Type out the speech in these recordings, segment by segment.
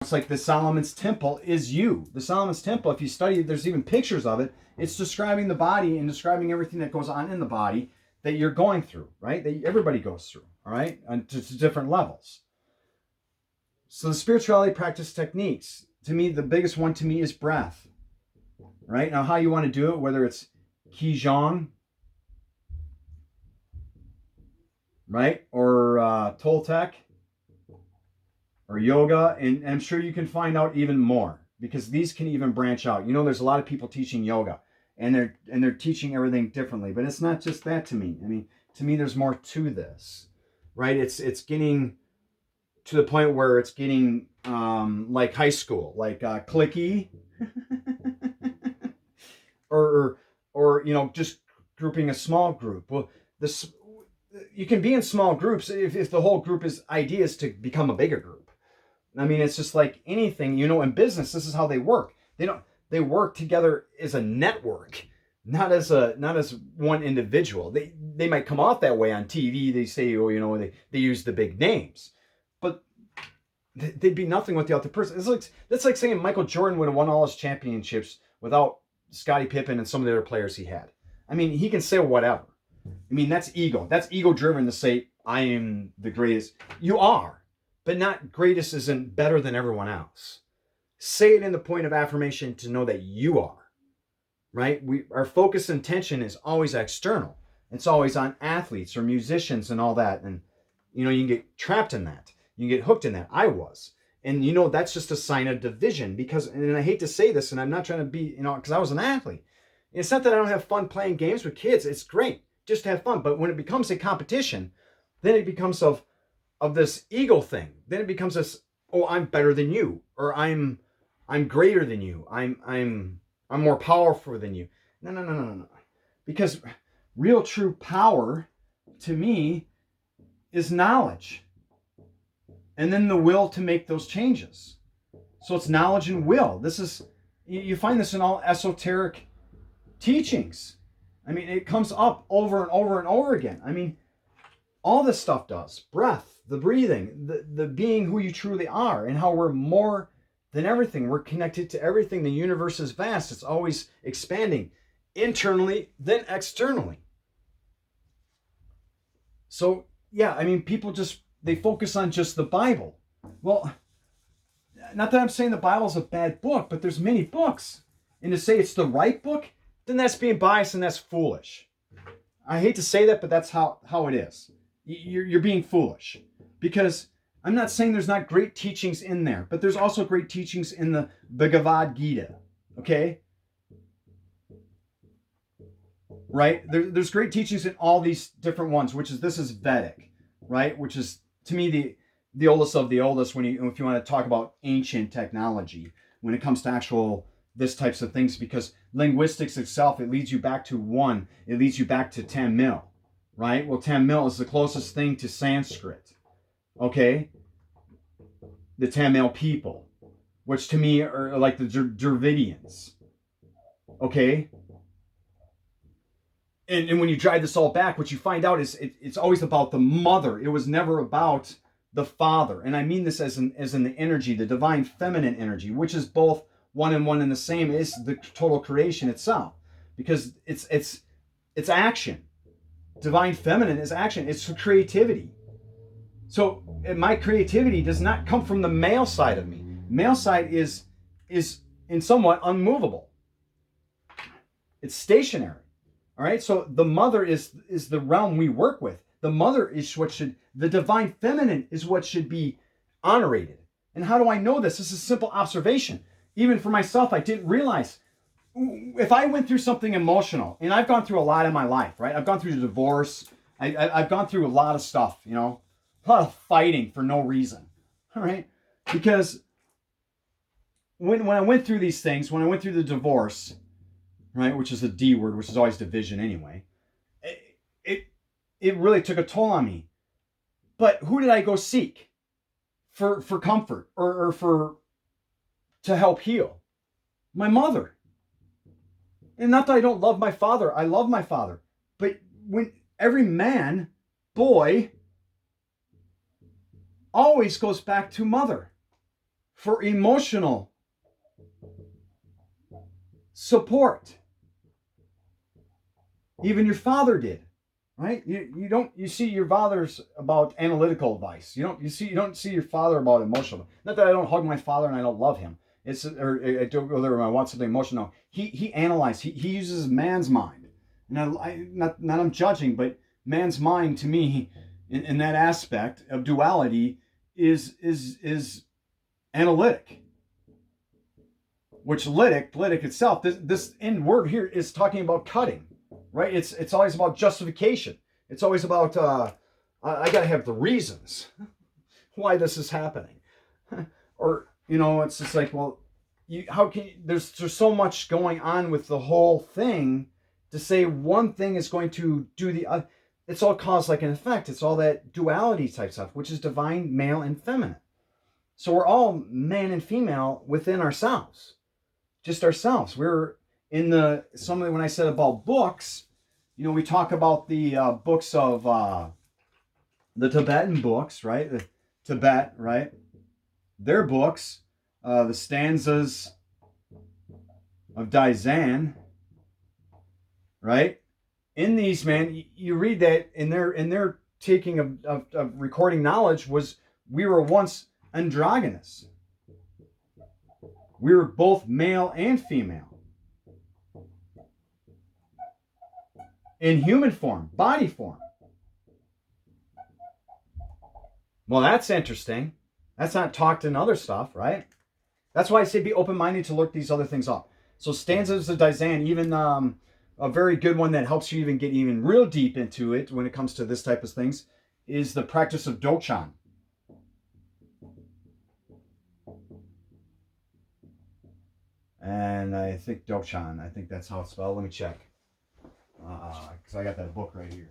It's like the Solomon's Temple is you. The Solomon's Temple, if you study it, there's even pictures of it. It's describing the body and describing everything that goes on in the body that you're going through, right? That everybody goes through, all right? And to different levels. So the spirituality practice techniques, to me, the biggest one to me is breath, right? Now, how you want to do it, whether it's Qigong, right? Or Toltec, or yoga, and I'm sure you can find out even more, because these can even branch out. You know, there's a lot of people teaching yoga, and they're teaching everything differently, but it's not just that to me. I mean, to me, there's more to this, right? It's getting to the point where it's getting like high school, like clicky, or you know, just grouping a small group. Well, this you can be in small groups if the whole group is ideas to become a bigger group. I mean, it's just like anything, you know, in business, this is how they work. They work together as a network, not as one individual. They might come off that way on TV. They say, oh, you know, they use the big names, but they'd be nothing with the other person. That's like saying Michael Jordan would have won all his championships without Scottie Pippen and some of the other players he had. I mean, he can say whatever. I mean, that's ego. That's ego driven to say, I am the greatest. You are. But not greatest isn't better than everyone else. Say it in the point of affirmation to know that you are, right? Our focus and attention is always external. It's always on athletes or musicians and all that. And, you know, you can get trapped in that. You can get hooked in that. I was. And, you know, that's just a sign of division because, and I hate to say this, and I'm not trying to be, you know, because I was an athlete. It's not that I don't have fun playing games with kids. It's great. Just to have fun. But when it becomes a competition, then it becomes of this ego thing. Then it becomes this, oh, I'm better than you, or I'm greater than you. I'm more powerful than you. No. Because real true power to me is knowledge. And then the will to make those changes. So it's knowledge and will. This is, you find this in all esoteric teachings. I mean, it comes up over and over and over again. I mean, all this stuff does. Breath, the breathing, the being who you truly are, and how we're more than everything. We're connected to everything. The universe is vast. It's always expanding internally, then externally. So, yeah, I mean, people they focus on just the Bible. Well, not that I'm saying the Bible's a bad book, but there's many books. And to say it's the right book, then that's being biased and that's foolish. I hate to say that, but that's how it is. You're being foolish. Because I'm not saying there's not great teachings in there, but there's also great teachings in the Bhagavad Gita. Okay? Right? There's great teachings in all these different ones, this is Vedic, right? Which is, to me, the oldest of the oldest if you want to talk about ancient technology when it comes to actual this types of things, because linguistics itself, it leads you back to one. It leads you back to Tamil, right? Well, Tamil is the closest thing to Sanskrit. Okay? The Tamil people, which to me are like the Dravidians. Okay? And when you drive this all back, what you find out is it's always about the mother. It was never about the father. And I mean this as in the energy, the divine feminine energy, which is both one and the same is the total creation itself. Because it's action. Divine feminine is action. It's creativity. So my creativity does not come from the male side of me. Male side is in somewhat unmovable. It's stationary. All right. So the mother is the realm we work with. The mother is the divine feminine is what should be honorated. And how do I know this? This is a simple observation. Even for myself, I didn't realize if I went through something emotional, and I've gone through a lot in my life, right? I've gone through the divorce. I've gone through a lot of stuff, you know, a lot of fighting for no reason. All right. Because when I went through these things, when I went through the divorce, right, which is a D word, which is always division anyway, it really took a toll on me. But who did I go seek for comfort or to help heal? My mother. And not that I don't love my father. I love my father. But when every man, boy, always goes back to mother for emotional support. Even your father did, right? You see your father's about analytical advice. You don't see your father about emotional. Not that I don't hug my father and I don't love him. Or I don't go there when I want something emotional. He analyzes. He uses man's mind. And not I'm judging, but man's mind to me in that aspect of duality is analytic. Which lytic itself, this end word here is talking about cutting, right? It's always about justification. It's always about I gotta have the reasons why this is happening, or it's just like, well, how can there's so much going on with the whole thing to say one thing is going to do the other. It's all cause like an effect. It's all that duality type stuff, which is divine male and feminine. So we're all man and female within ourselves. Just ourselves. We're in when I said about books, we talk about the books of the Tibetan books, right? The Tibet, right? Their books, the stanzas of Daizan, right? In these, man, you read that in their taking of recording knowledge was we were once androgynous. We were both male and female. In human form, body form. Well, that's interesting. That's not talked in other stuff, right? That's why I say be open-minded to look these other things up. So stanzas of Daizan, even a very good one that helps you even get even real deep into it when it comes to this type of things is the practice of Dokchan. And I think Dokchan, I think that's how it's spelled. Let me check. Because I got that book right here.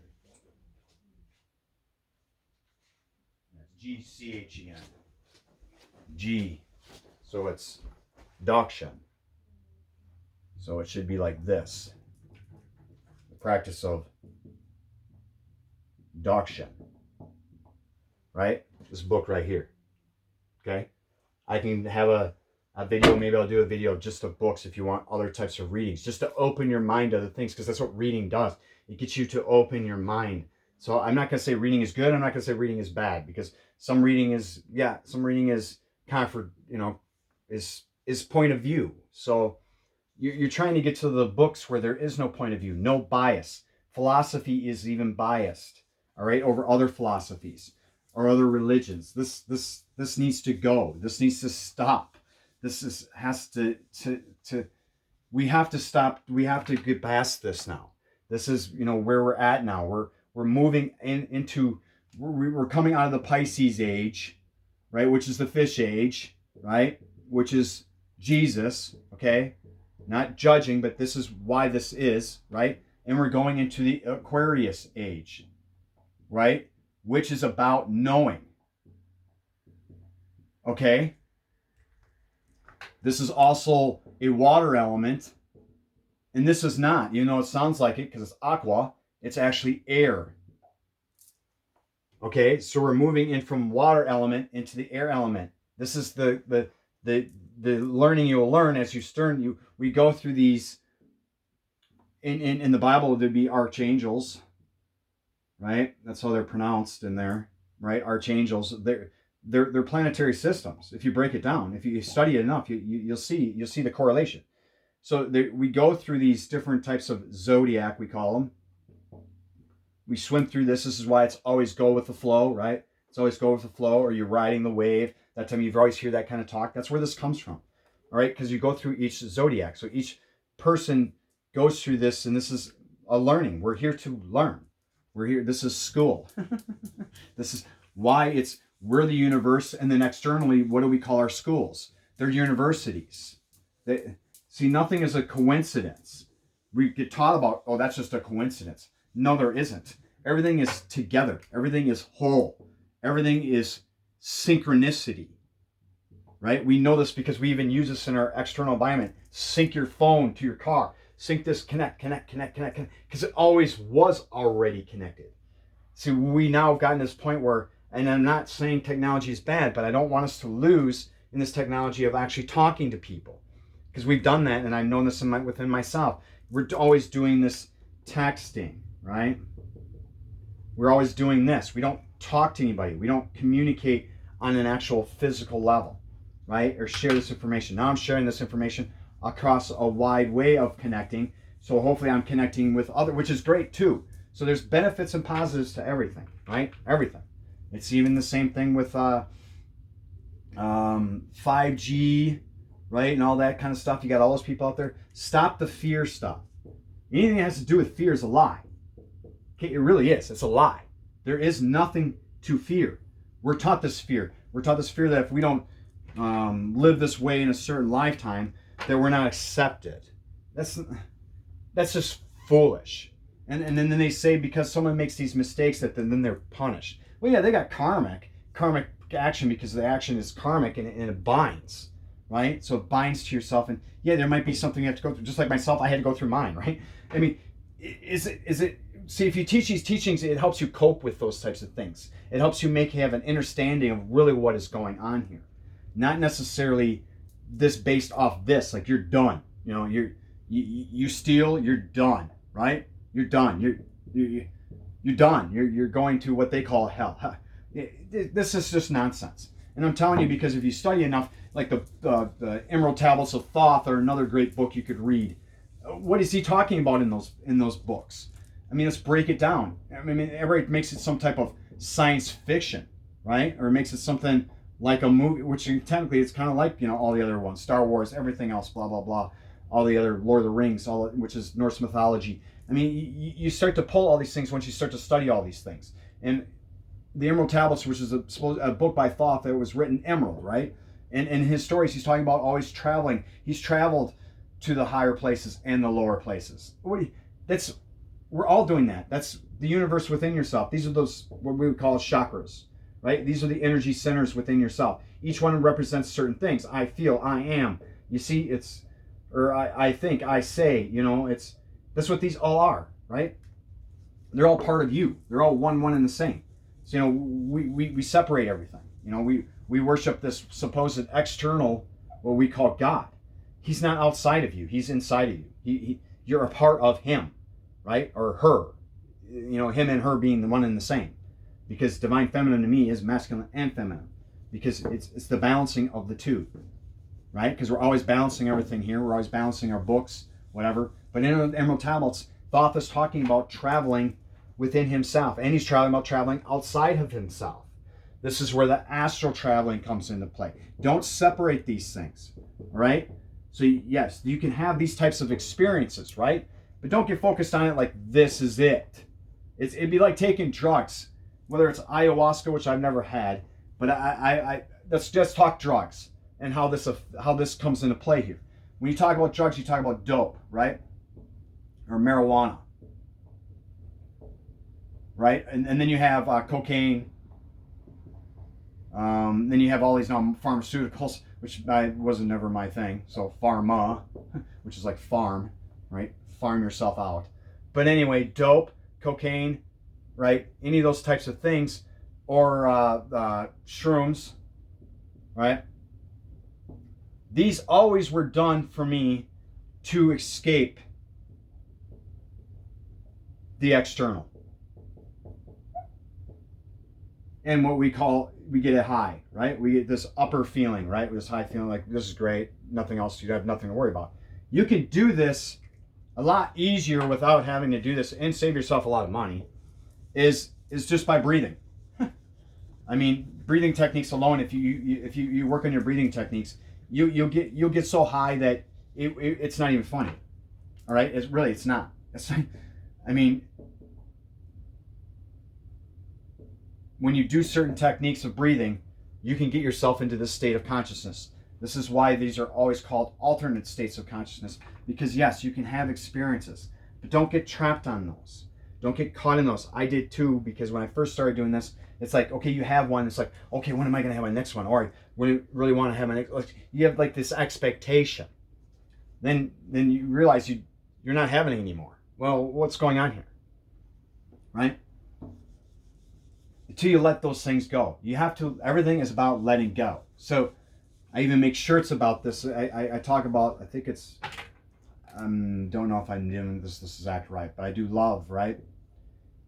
That's Gchen. G. So it's Dokchan. So it should be like this. The practice of Dokchan. Right? This book right here. Okay? I can have a video, maybe I'll do a video just of books if you want other types of readings, just to open your mind to other things, because that's what reading does. It gets you to open your mind. So I'm not going to say reading is good. I'm not going to say reading is bad, because some reading is kind of is point of view. So you're trying to get to the books where there is no point of view, no bias. Philosophy is even biased, all right, over other philosophies or other religions. This needs to go. This needs to stop. We have to stop. We have to get past this now. This is, where we're at now. We're moving into, we're coming out of the Pisces age, right? Which is the fish age, right? Which is Jesus, okay? Not judging, but this is why this is, right? And we're going into the Aquarius age, right? Which is about knowing, okay? This is also a water element, and this is not. It sounds like it because it's aqua. It's actually air. Okay, so we're moving in from water element into the air element. This is the learning you'll learn as we go through these. In the Bible, there'd be archangels, right? That's how they're pronounced in there, right? Archangels. They're planetary systems. If you break it down, if you study it enough, you'll see the correlation. So we go through these different types of zodiac, we call them. We swim through this. This is why it's always go with the flow, right? It's always go with the flow, or you're riding the wave. That time you've always hear that kind of talk. That's where this comes from, all right? Because you go through each zodiac. So each person goes through this, and this is a learning. We're here to learn. We're here. This is school. This is why we're the universe, and then externally, what do we call our schools? They're universities. See, nothing is a coincidence. We get taught about, oh, that's just a coincidence. No, there isn't. Everything is together. Everything is whole. Everything is synchronicity, right? We know this because we even use this in our external environment. Sync your phone to your car. Sync this, connect, because it always was already connected. See, we now gotten this point where, and I'm not saying technology is bad, but I don't want us to lose in this technology of actually talking to people, because we've done that, and I've known this within myself. We're always doing this texting, right? We're always doing this. We don't talk to anybody. We don't communicate on an actual physical level, right? Or share this information. Now I'm sharing this information across a wide way of connecting. So hopefully I'm connecting with other, which is great too. So there's benefits and positives to everything, right? Everything. It's even the same thing with 5G, right? And all that kind of stuff. You got all those people out there. Stop the fear stuff. Anything that has to do with fear is a lie. Okay, it really is. It's a lie. There is nothing to fear. We're taught this fear. We're taught this fear that if we don't live this way in a certain lifetime, that we're not accepted. That's just foolish. And then they say because someone makes these mistakes that then they're punished. Well, yeah, they got karmic action because the action is karmic and it binds, right? So it binds to yourself. And yeah, there might be something you have to go through. Just like myself, I had to go through mine, right? I mean, is it? See, if you teach these teachings, it helps you cope with those types of things. It helps you have an understanding of really what is going on here. Not necessarily this based off this, like you're done. You know, you steal, you're done, right? You're done. You're done. You're going to what they call hell. This is just nonsense. And I'm telling you, because if you study enough, like the Emerald Tablets of Thoth are another great book you could read. What is he talking about in those books? I mean, let's break it down. I mean, everybody makes it some type of science fiction, right? Or makes it something like a movie, which technically it's kind of like, you know, all the other ones, Star Wars, everything else, blah, blah, blah. All the other Lord of the Rings, which is Norse mythology. I mean, you start to pull all these things once you start to study all these things. And the Emerald Tablets, which is a book by Thoth that was written emerald, right? And in his stories, he's talking about always traveling. He's traveled to the higher places and the lower places. We're all doing that. That's the universe within yourself. These are those, what we would call chakras, right? These are the energy centers within yourself. Each one represents certain things. I feel, I am. You see, I think, I say, you know, that's what these all are, right? They're all part of you. They're all one and the same. So, you know, we separate everything. You know, we worship this supposed external, what we call God. He's not outside of you. He's inside of you. You're a part of him, right? Or her. You know, him and her being the one and the same. Because divine feminine to me is masculine and feminine. Because it's the balancing of the two, right? Because we're always balancing everything here. We're always balancing our books, whatever. But in Emerald Tablets, Thoth is talking about traveling within himself. And he's traveling outside of himself. This is where the astral traveling comes into play. Don't separate these things, all right? So yes, you can have these types of experiences, right? But don't get focused on it like this is it. It'd be like taking drugs, whether it's ayahuasca, which I've never had, but let's just talk drugs and how this comes into play here. When you talk about drugs, you talk about dope, right? Or marijuana, right? And then you have cocaine. Then you have all these pharmaceuticals, which wasn't never my thing. So pharma, which is like farm, right? Farm yourself out. But anyway, dope, cocaine, right? Any of those types of things, or shrooms, right? These always were done for me to escape the external. And what we get a high, right? We get this upper feeling, right? This high feeling like this is great, nothing else, you have nothing to worry about. You can do this a lot easier without having to do this and save yourself a lot of money is just by breathing. I mean, breathing techniques alone, if you work on your breathing techniques, you'll get so high that it's not even funny. All right? It's not. I mean, when you do certain techniques of breathing, you can get yourself into this state of consciousness. This is why these are always called alternate states of consciousness. Because yes, you can have experiences, but don't get trapped on those. Don't get caught in those. I did too, because when I first started doing this, it's like, okay, you have one. It's like, okay, when am I going to have my next one? Or when you really want to have my next, you have like this expectation. Then you realize you're not having it anymore. Well, what's going on here? Right? Until you let those things go. Everything is about letting go. So, I even make shirts about this. I talk about, I think it's, don't know if I'm doing this exact right, but I do love, right?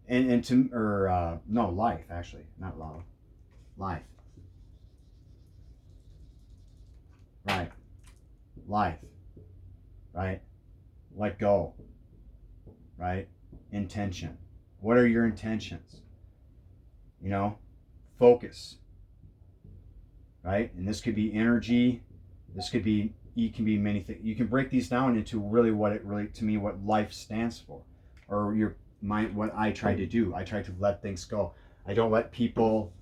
And to, or, no, life, actually, not love. Life. Right. Life. Right? Let go. Right? Intention. What are your intentions? You know? Focus. Right? And this could be energy. This could be, it can be many things. You can break these down into really what it really, to me, what life stands for. Or your mind, what I try to do. I try to let things go. I don't let people,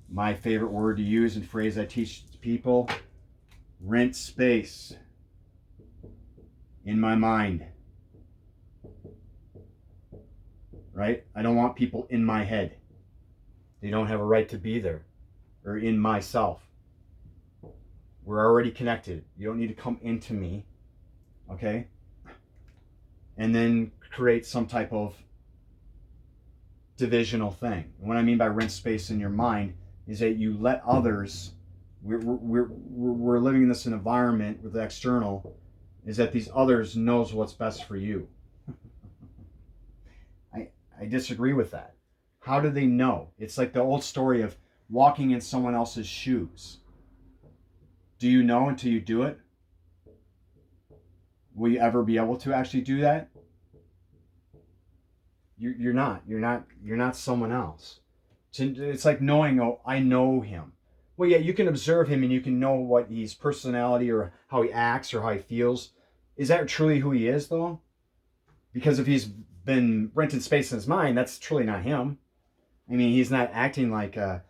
my favorite word to use and phrase I teach people, rent space in my mind. Right? I don't want people in my head. They don't have a right to be there or in myself. We're already connected. You don't need to come into me. Okay? And then create some type of divisional thing. And what I mean by rent space in your mind is that you let others, we're living in this environment with the external, is that these others knows what's best for you. I disagree with that. How do they know? It's like the old story of walking in someone else's shoes. Do you know until you do it? Will you ever be able to actually do that? You're not someone else. It's like knowing, oh, I know him. Well, yeah, you can observe him and you can know what his personality or how he acts or how he feels. Is that truly who he is, though? Because if he's been renting space in his mind, that's truly not him. I mean, he's not acting like a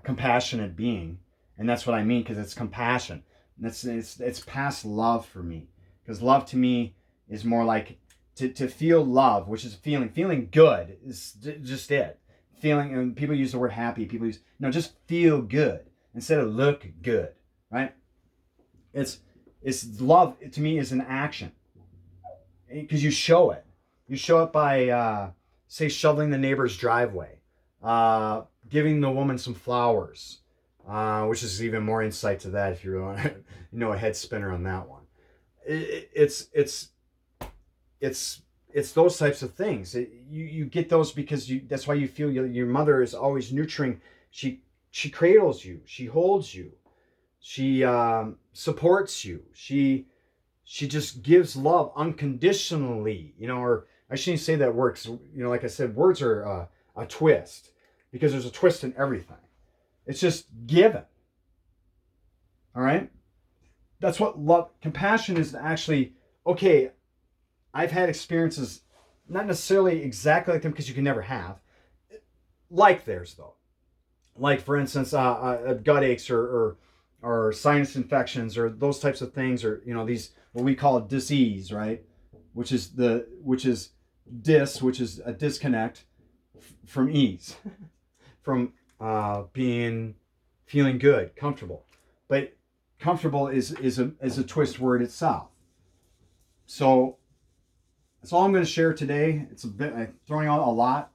compassionate being, and that's what I mean, because it's compassion. It's past love for me, because love to me is more like to feel love, which is feeling good is just it. Feeling, and people use the word happy. People use, no, just feel good instead of look good, right? It's love to me is an action, because you show it. You show it by say shoveling the neighbor's driveway, giving the woman some flowers, which is even more insight to that if you really want to, a head spinner on that one. It's those types of things. You get those because that's why you feel your mother is always nurturing. She cradles you. She holds you. She supports you. She just gives love unconditionally, or I shouldn't say that word, 'cause, like I said, words are a twist, because there's a twist in everything. It's just given. All right? That's what love, compassion is actually, okay, I've had experiences, not necessarily exactly like them, because you can never have, like theirs, though. Like, for instance, gut aches or sinus infections or those types of things, or, these, what we call disease, right? Which is which is a disconnect from ease, from feeling good, comfortable. But comfortable is a twist word itself. So that's all I'm going to share today. It's a bit, I'm throwing out a lot.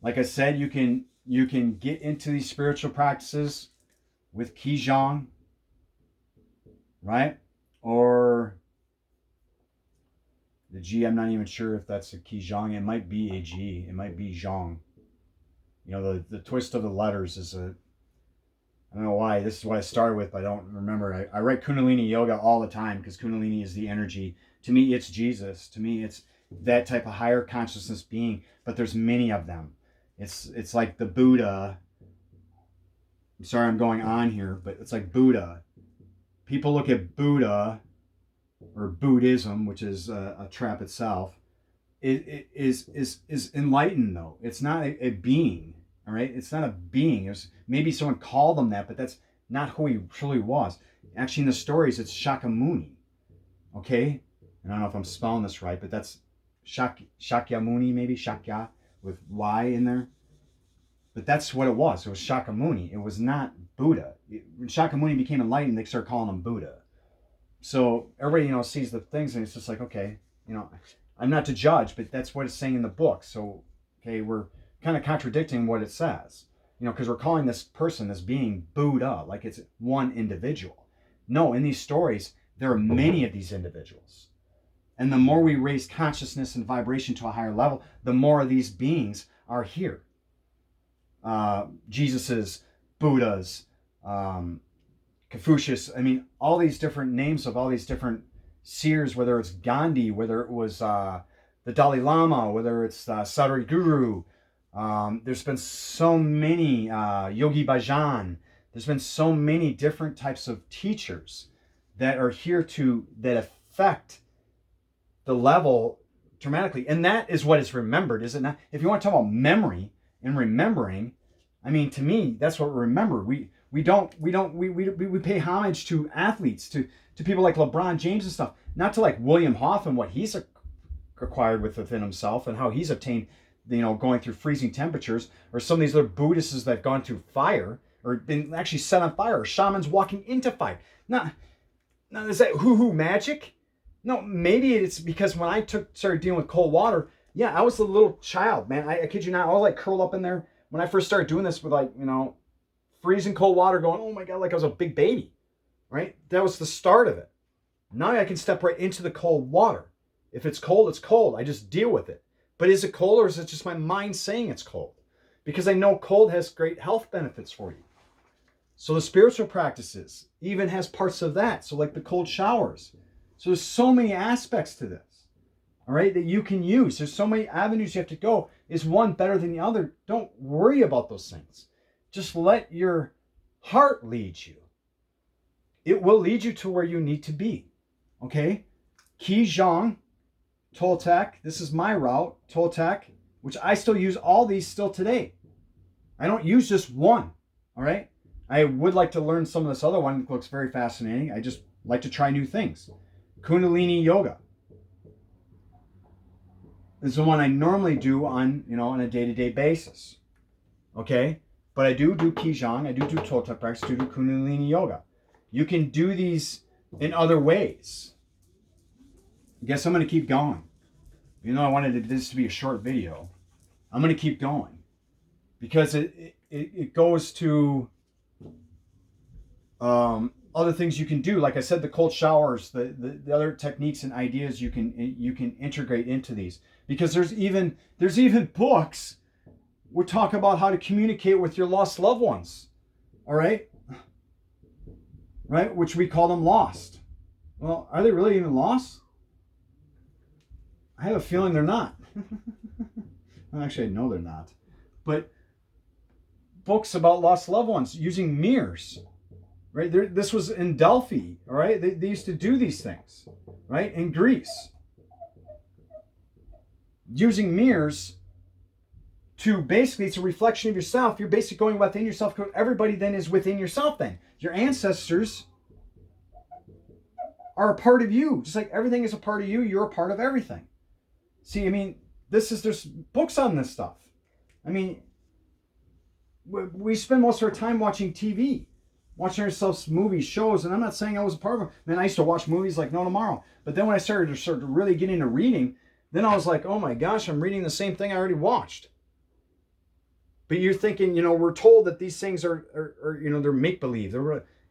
Like I said, you can get into these spiritual practices with Qigong, right? Or the G, I'm not even sure if that's a Qigong. It might be a G. It might be Zhong. The twist of the letters is I don't know why. This is what I started with, but I don't remember. I write Kundalini Yoga all the time, because Kundalini is the energy. To me, it's Jesus. To me, it's that type of higher consciousness being. But there's many of them. It's like the Buddha. I'm sorry I'm going on here, but it's like Buddha. People look at Buddha or Buddhism, which is a trap itself. It is enlightened, though. It's not a being. All right, it's not a being. It's maybe someone called him that, but that's not who he truly was. Actually, in the stories, it's Shakyamuni. Okay, and I don't know if I'm spelling this right, but that's Shakyamuni, maybe Shakya with Y in there. But that's what it was. It was Shakyamuni. It was not Buddha. When Shakyamuni became enlightened, they started calling him Buddha. So everybody, sees the things, and it's just like, okay, I'm not to judge, but that's what it's saying in the book. So, okay, we're kind of contradicting what it says. because we're calling this person, this being, Buddha, like it's one individual. No, in these stories, there are many of these individuals. And the more we raise consciousness and vibration to a higher level, the more of these beings are here. Jesus's, Buddha's, Confucius, all these different names of all these different seers, whether it's Gandhi, whether it was the Dalai Lama, whether it's Sadhguru. There's been so many, Yogi Bhajan. There's been so many different types of teachers that are here that affect the level dramatically. And that is what is remembered, is it not? If you want to talk about memory and remembering, to me, that's what we remember. We pay homage to athletes, to people like LeBron James and stuff, not to like William Hoff and what he's acquired within himself and how he's obtained, going through freezing temperatures, or some of these other Buddhists that have gone through fire or been actually set on fire, or shamans walking into fire. Now is that hoo-hoo magic? No, maybe it's because when I started dealing with cold water, yeah, I was a little child, man. I kid you not, I was like curled up in there when I first started doing this with freezing cold water, going, oh my God, like I was a big baby, right? That was the start of it. Now I can step right into the cold water. If it's cold, it's cold. I just deal with it. But is it cold, or is it just my mind saying it's cold? Because I know cold has great health benefits for you. So the spiritual practices even has parts of that. So like the cold showers. So there's so many aspects to this, all right, that you can use. There's so many avenues you have to go. Is one better than the other? Don't worry about those things. Just let your heart lead you. It will lead you to where you need to be, okay? Qigong, Toltec, this is my route, Toltec, which I still use all these still today. I don't use just one, all right? I would like to learn some of this other one. It looks very fascinating. I just like to try new things. Kundalini Yoga is the one I normally do on a day-to-day basis, okay? But I do Qigong, I do Toltec practice, do Kundalini Yoga. You can do these in other ways. I guess I'm going to keep going. I wanted this to be a short video. I'm going to keep going because it goes to other things you can do. Like I said, the cold showers, the other techniques and ideas you can integrate into these. Because there's even books which talk about how to communicate with your lost loved ones. All right? Right? Which we call them lost. Well, are they really even lost? I have a feeling they're not. Well, actually, I know they're not. But books about lost loved ones using mirrors, right? This was in Delphi, all right? They used to do these things, right? In Greece. Using mirrors to basically, it's a reflection of yourself. You're basically going within yourself. Everybody then is within yourself then. Your ancestors are a part of you. Just like everything is a part of you, you're a part of everything. See, there's books on this stuff. We spend most of our time watching TV, watching ourselves movies, shows, and I'm not saying I was a part of them. Man, I used to watch movies like no tomorrow. But then when I started to really get into reading, then I was like, oh my gosh, I'm reading the same thing I already watched. But you're thinking, we're told that these things are they're make-believe.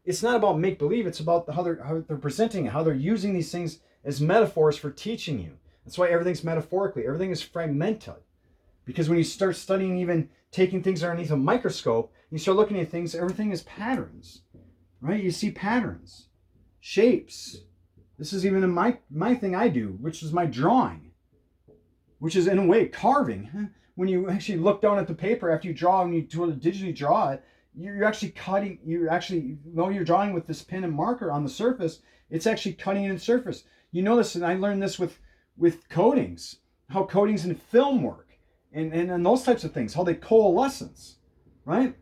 It's not about make-believe. It's about how they're presenting it, how they're using these things as metaphors for teaching you. That's why everything's metaphorically. Everything is fragmented. Because when you start studying, even taking things underneath a microscope, you start looking at things, everything is patterns, right? You see patterns, shapes. This is even in my thing I do, which is my drawing, which is in a way carving. When you actually look down at the paper after you draw and you digitally draw it, you're actually cutting, though you're drawing with this pen and marker on the surface, it's actually cutting in the surface. You know this, and I learned this with coatings, how coatings in film work, and those types of things, how they coalescence, right?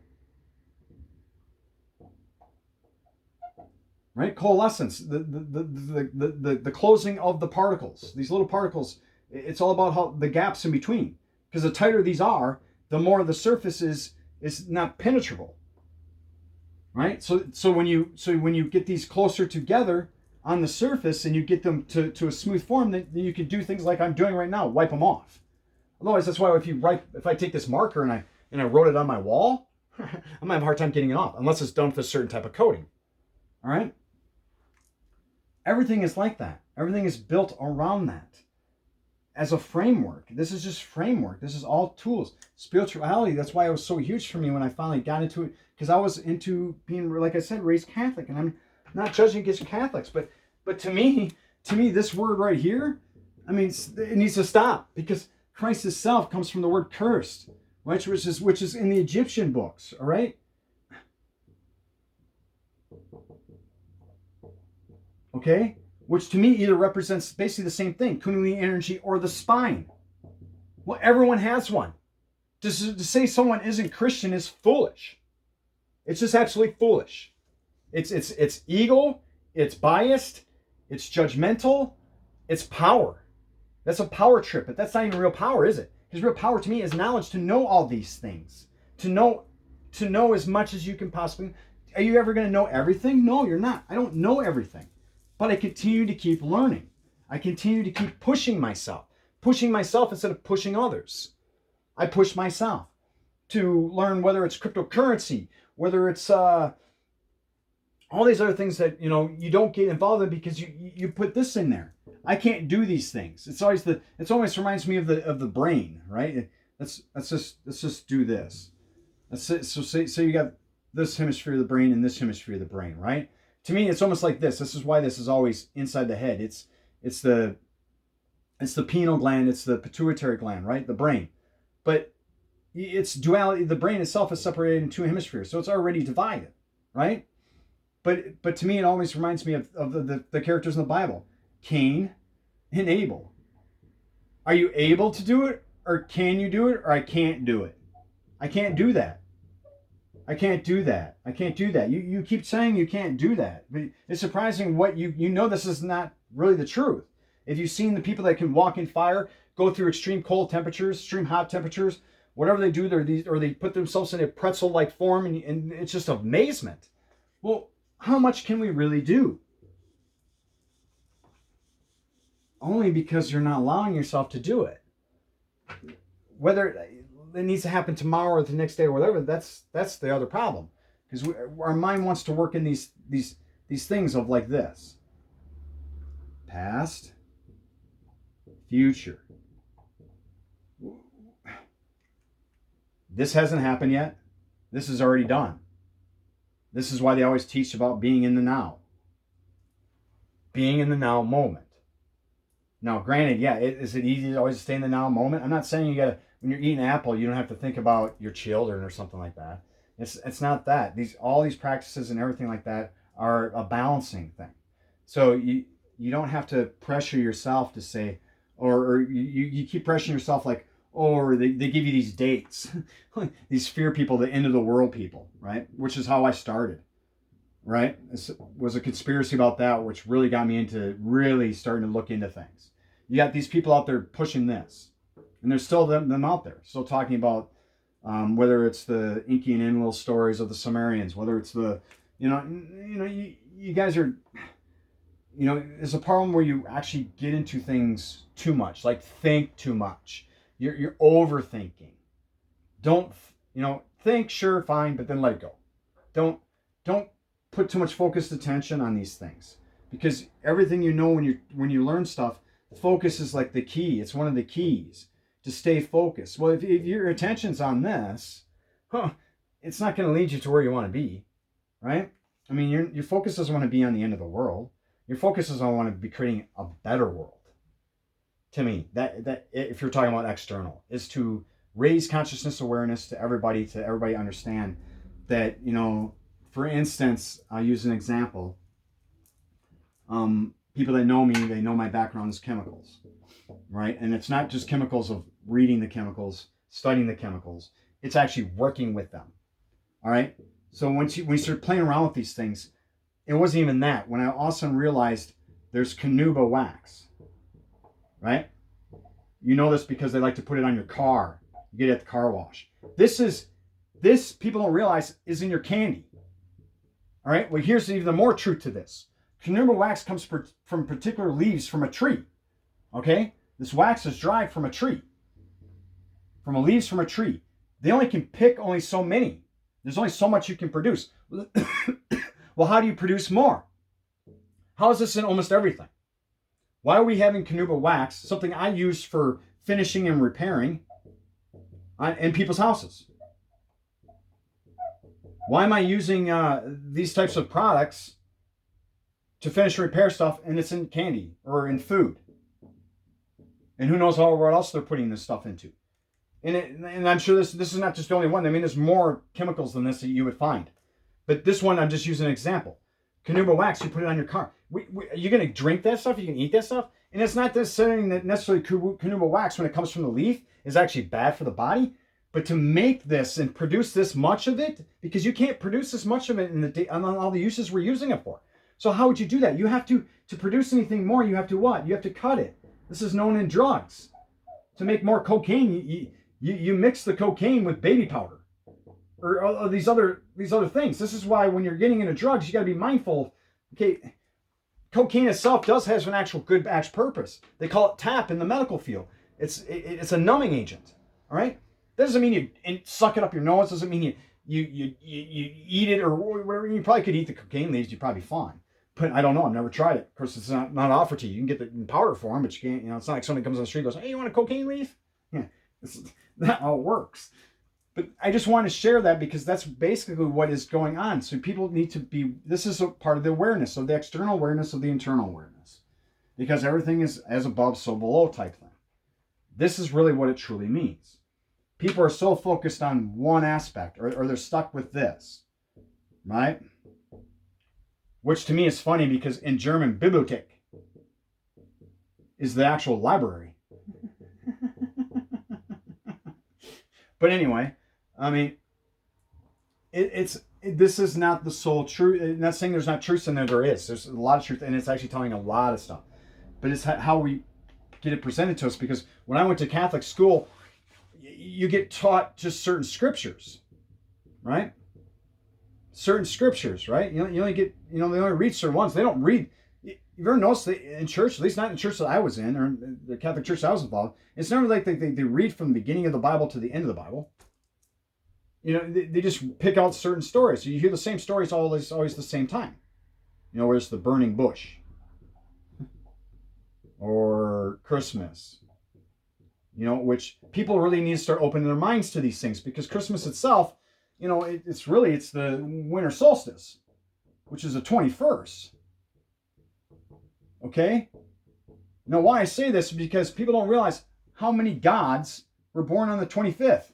Right, coalescence, the closing of the particles. These little particles, it's all about how the gaps in between. Because the tighter these are, the more the surface is not penetrable, right? So when you get these closer together on the surface and you get them to a smooth form, then you can do things like I'm doing right now, wipe them off. Otherwise, that's why if I take this marker and I wrote it on my wall, I'm gonna have a hard time getting it off unless it's done with a certain type of coating. All right? Everything is like that. Everything is built around that as a framework. This is just framework. This is all tools. Spirituality, that's why it was so huge for me when I finally got into it, because I was into being, like I said, raised Catholic. And I'm not judging against Catholics, but to me, this word right here, I mean, it needs to stop, because Christ himself comes from the word cursed, which is in the Egyptian books, all right? Okay? Which to me either represents basically the same thing, Kundalini energy or the spine. Well, everyone has one. To say someone isn't Christian is foolish. It's just absolutely foolish. It's ego, it's biased, it's judgmental, it's power. That's a power trip, but that's not even real power, is it? Because real power to me is knowledge, to know all these things, to know as much as you can possibly. Are you ever going to know everything? No, you're not. I don't know everything, but I continue to keep learning. I continue to keep pushing myself instead of pushing others. I push myself to learn, whether it's cryptocurrency, whether it's all these other things that you don't get involved in because you put this in there. I can't do these things. It always reminds me of the brain, right? Let's just do this. So you got this hemisphere of the brain and this hemisphere of the brain, right? To me, it's almost like this. This is why this is always inside the head. It's the pineal gland, it's the pituitary gland, right? The brain. But it's duality. The brain itself is separated in two hemispheres, so it's already divided, right? But to me, it always reminds me of the characters in the Bible, Cain and Abel. Are you able to do it, or can you do it, or I can't do it? I can't do that. I can't do that. I can't do that. You keep saying you can't do that, but it's surprising what you know. This is not really the truth. If you've seen the people that can walk in fire, go through extreme cold temperatures, extreme hot temperatures, whatever they do, they put themselves in a pretzel-like form, and it's just amazement. Well, how much can we really do? Only because you're not allowing yourself to do it. Whether it needs to happen tomorrow or the next day or whatever, that's the other problem. Because our mind wants to work in these things of like this: past, future. This hasn't happened yet. This is already done. This is why they always teach about being in the now. Being in the now moment. Now, granted, yeah, is it easy to always stay in the now moment? I'm not saying you gotta, when you're eating an apple, you don't have to think about your children or something like that. It's not that. All these practices and everything like that are a balancing thing. So you don't have to pressure yourself to say, or you keep pressuring yourself like, or they give you these dates, these fear people, the end of the world people, right? Which is how I started, right? It was a conspiracy about that, which really got me into really starting to look into things. You got these people out there pushing this, and there's still them out there, still talking about whether it's the Inky and Enlil stories of the Sumerians, whether it's the, you guys are, it's a problem where you actually get into things too much, like think too much. You're overthinking. Don't, think, sure, fine, but then let it go. Don't put too much focused attention on these things, because everything when you learn stuff, focus is like the key. It's one of the keys to stay focused. Well, if your attention's on this, it's not going to lead you to where you want to be, right? I mean, your focus doesn't want to be on the end of the world. Your focus is on want to be creating a better world. To me, that if you're talking about external, is to raise consciousness awareness to everybody understand that, for instance, I'll use an example. People that know me, they know my background is chemicals, right? And it's not just chemicals of reading the chemicals, studying the chemicals. It's actually working with them, all right? So when you start playing around with these things, it wasn't even that. When I also realized there's Canuba wax, right? You know this because they like to put it on your car. You get it at the car wash. This people don't realize is in your candy. All right. Well, here's even more truth to this. Canuba wax comes from particular leaves from a tree. Okay. This wax is derived from a tree. From leaves from a tree. They only can pick only so many. There's only so much you can produce. Well, how do you produce more? How is this in almost everything? Why are we having Carnauba wax, something I use for finishing and repairing in people's houses? Why am I using these types of products to finish and repair stuff, and it's in candy or in food? And who knows what else they're putting this stuff into? And I'm sure this is not just the only one. I mean, there's more chemicals than this that you would find. But this one, I'm just using an example. Carnauba wax, you put it on your car. Are you going to drink that stuff? You can eat that stuff? And it's not saying that necessarily Carnauba wax, when it comes from the leaf, is actually bad for the body. But to make this and produce this much of it, because you can't produce this much of it on all the uses we're using it for. So how would you do that? You have to produce anything more, you have to what? You have to cut it. This is known in drugs. To make more cocaine, you mix the cocaine with baby powder. Or these other things. This is why when you're getting into drugs, you got to be mindful. Okay, cocaine itself does have an actual good purpose. They call it TAP in the medical field. It's a numbing agent. All right, that doesn't mean you suck it up your nose. Doesn't mean you eat it or whatever. You probably could eat the cocaine leaves. You'd probably be fine. But I don't know. I've never tried it. Of course, it's not offered to you. You can get it in powder form, but you can't. It's not like somebody comes on the street and goes, "Hey, you want a cocaine leaf?" Yeah, it's not how it works. But I just want to share that because that's basically what is going on. So people need to be, this is a part of the awareness, of the external awareness of the internal awareness. Because everything is as above, so below type thing. This is really what it truly means. People are so focused on one aspect, or they're stuck with this, right? Which to me is funny because in German, Bibliothek is the actual library. But anyway, I mean, this is not the sole truth. I'm not saying there's not truth in there. There is. There's a lot of truth, and it's actually telling a lot of stuff. But it's how we get it presented to us. Because when I went to Catholic school, you get taught just certain scriptures, right? Certain scriptures, right? You only get, they only read certain ones. They don't read. You've ever noticed in church, at least not in the church that I was in, or the Catholic church I was involved, it's never like they read from the beginning of the Bible to the end of the Bible. They just pick out certain stories. So you hear the same stories always the same time. Where it's the burning bush. Or Christmas. Which people really need to start opening their minds to these things. Because Christmas itself, it's the winter solstice. Which is the 21st. Okay? Now why I say this is because people don't realize how many gods were born on the 25th.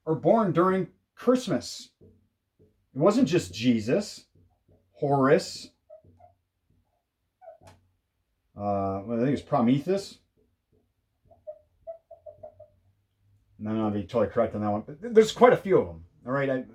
Or born during Christmas. It wasn't just Jesus, Horus, I think it's Prometheus. No, I'll be totally correct on that one. But there's quite a few of them. All right,